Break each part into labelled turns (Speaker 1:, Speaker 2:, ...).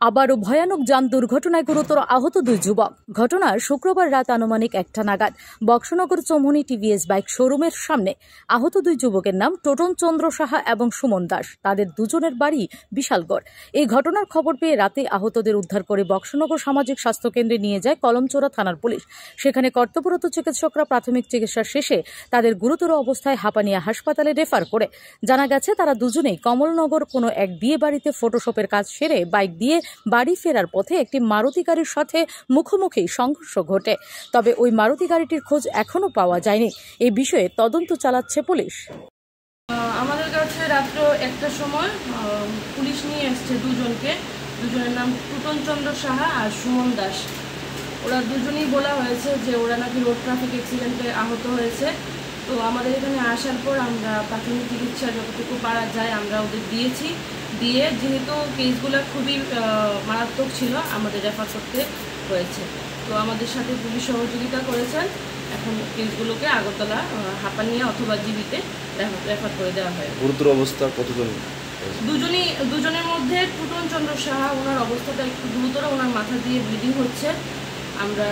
Speaker 1: আবারও ভয়ানক যান দুর্ঘটনায় গুরুতর আহত দুই যুবক। ঘটনা শুক্রবার রাত আনুমানিক 1টা নাগাদ বক্সনগর চৌমুহনী টিভিএস বাইক শোরুমের সামনে। আহত দুই যুবকের নাম টোটন চন্দ্র সাহা এবং সুমন দাস। তাদের দুজনের বাড়ি বিশালগড়। এই ঘটনার খবর পেয়ে রাতে আহতদের উদ্ধার করে বক্সনগর সামাজিক স্বাস্থ্য কেন্দ্রে নিয়ে যায় কলমচোরা থানার পুলিশ। সেখানে কর্তব্যরত চিকিৎসকরা প্রাথমিক চিকিৎসা শেষে তাদের গুরুতর অবস্থায় হাপানিয়া হাসপাতালে রেফার করে। জানা গেছে তারা দুজনেই কমলনগর কোনো এক বিয়ে বাড়িতে ফটোশপের কাজ সেরে বাইক দিয়ে বাড়ি ফেরার পথে একটি মারুতি গাড়ির সাথে মুখোমুখি সংঘর্ষ ঘটে। তবে ওই মারুতি গাড়িটির খোঁজ এখনো পাওয়া যায়নি। এই বিষয়ে তদন্ত চালাচ্ছে পুলিশ।
Speaker 2: আমাদের কাছে রাত্র 1টার সময় পুলিশ নিয়ে এসছে দুজনের নাম টোটন চন্দ্র সাহা আর সুমন দাস। ওরা দুজনেই বলা হয়েছে যে ওরা নাকি রোড ট্রাফিক অ্যাক্সিডেন্টে আহত হয়েছে। তো আমাদের এখানে আসার পর আমরা প্রাথমিক চিকিৎসা যতটুকু পারা যায় আমরা ওদের দিয়েছি। দিয়ে যেহেতু কেসগুলো খুবই মারাত্মক ছিল আমাদের রেফার করতে হয়েছে। তো আমাদের সাথে পুলিশ সহযোগিতা করেছেন। এখন কেসগুলোকে আগরতলা, হাপানিয়া অথবা জিবিতে রেফার করে দেওয়া হয়।
Speaker 3: গুরুতর অবস্থা কতজন?
Speaker 2: দুজনের মধ্যে টোটন চন্দ্র সাহা, ওনার অবস্থাটা একটু গুরুতর, ওনার মাথা দিয়ে ব্লিডিং হচ্ছে। আমরা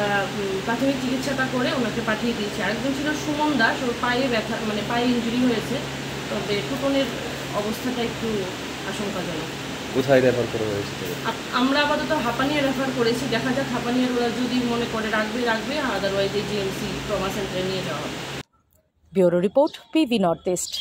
Speaker 2: প্রাথমিক চিকিৎসাটা করে ওনাকে পাঠিয়ে দিয়েছি। আরেকজন ছিল সুমন দাস, ওর পায়ে ব্যথা, মানে পায়ে ইঞ্জুরি হয়েছে। তবে টোটনের অবস্থাটা একটু আশঙ্কাজনক।
Speaker 3: কোথায় রেফার করা হয়েছে?
Speaker 2: আমরা আপাতত হাপানিয়া রেফার করেছি। দেখা যাক হাপানিয়ার ওরা যদি মনে করে রাখবে, আদারওয়াইজ জিএমসি ট্রমা সেন্টারে নিয়ে যাওয়া হবে।
Speaker 1: Bureau report, PV north east.